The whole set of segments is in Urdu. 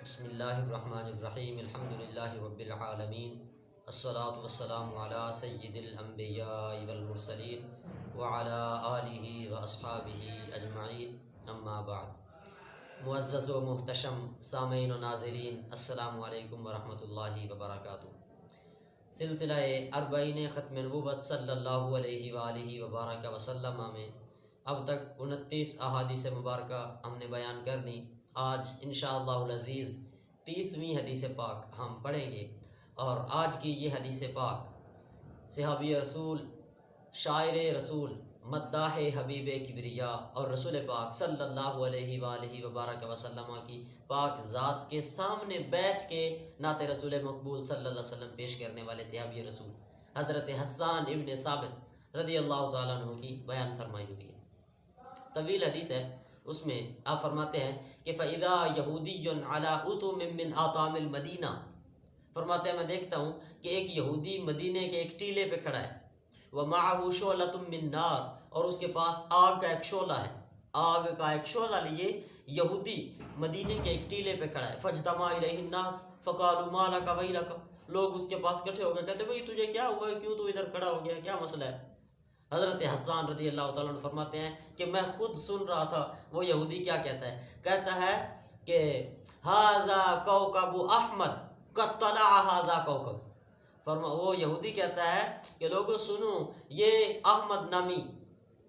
بسم اللہ الرحمن الرحیم الحمدللہ رب العالمین الصلاة والسلام علی سید الانبیاء والمرسلین وعلی آلہ واصحابہ اجمعین اما بعد۔ معزز و محتشم سامعین و ناظرین، السلام علیکم ورحمۃ اللہ وبرکاتہ۔ سلسلہ اربعین ختم نبوت صلی اللہ علیہ وآلہ وبارک وسلم میں اب تک 29 احادیث مبارکہ ہم نے بیان کر دیں۔ آج انشاءاللہ العزیز 30ویں حدیث پاک ہم پڑھیں گے، اور آج کی یہ حدیث پاک صحابی رسول، شاعر رسول، مداح حبیب کبریا اور رسول پاک صلی اللہ علیہ وآلہ وبارک وسلم کی پاک ذات کے سامنے بیٹھ کے نعت رسول مقبول صلی اللہ علیہ وسلم پیش کرنے والے صحابی رسول حضرت حسان ابن ثابت رضی اللہ تعالیٰ عنہ کی بیان فرمائی ہوئی ہے۔ طویل حدیث ہے، اس میں آپ فرماتے ہیں کہ فَإِذَا يَهُودِيٌّ عَلَىٰ أُطُمٍ مِّنْ آطَامِ الْمَدِينَةِ، فرماتے ہیں میں دیکھتا ہوں کہ ایک یہودی مدینے کے ایک ٹیلے پہ کھڑا ہے، وَمَعَهُ شُعْلَةٌ مِّن نَّارٍ، اور اس کے پاس آگ کا ایک شعلہ ہے، آگ کا ایک شعلہ لیے یہودی مدینے کے ایک ٹیلے پہ کھڑا ہے۔ فَاجْتَمَعَ إِلَيْهِ النَّاسُ فَقَالُوا مَا لَكَ وَيْلَكَ، لوگ اس کے پاس اکٹھے ہو گئے، کہتے بھئی تجھے کیا ہوا ہے، کیوں تو ادھر کھڑا ہو گیا، کیا مسئلہ ہے؟ حضرت حسان رضی اللہ تعالیٰ عنہ فرماتے ہیں کہ میں خود سن رہا تھا وہ یہودی کیا کہتا ہے، کہتا ہے کہ ھذا کوكب احمد قد طلع ھذا کوكب، وہ یہودی کہتا ہے کہ لوگوں سنو، یہ احمد نامی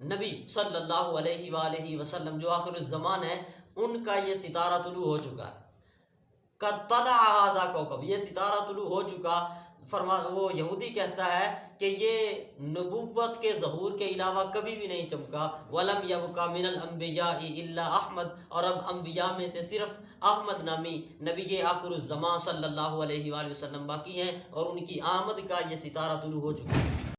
نبی صلی اللہ علیہ وآلہ وسلم جو آخر الزمان ہے، ان کا یہ ستارہ طلوع ہو چکا ہے۔ قد طلع ھذا کوكب، یہ ستارہ طلوع ہو چکا۔ وہ یہودی کہتا ہے کہ یہ نبوت کے ظہور کے علاوہ کبھی بھی نہیں چمکا۔ وَلَمْ يَبْقَ مِنَ الْأَنْبِيَاءِ إِلَّا أَحْمَدُ، اور اب انبیاء میں سے صرف احمد نامی نبی آخر الزمان صلی اللہ علیہ وآلہ وسلم باقی ہیں، اور ان کی آمد کا یہ ستارہ طلوع ہو چکا ہے۔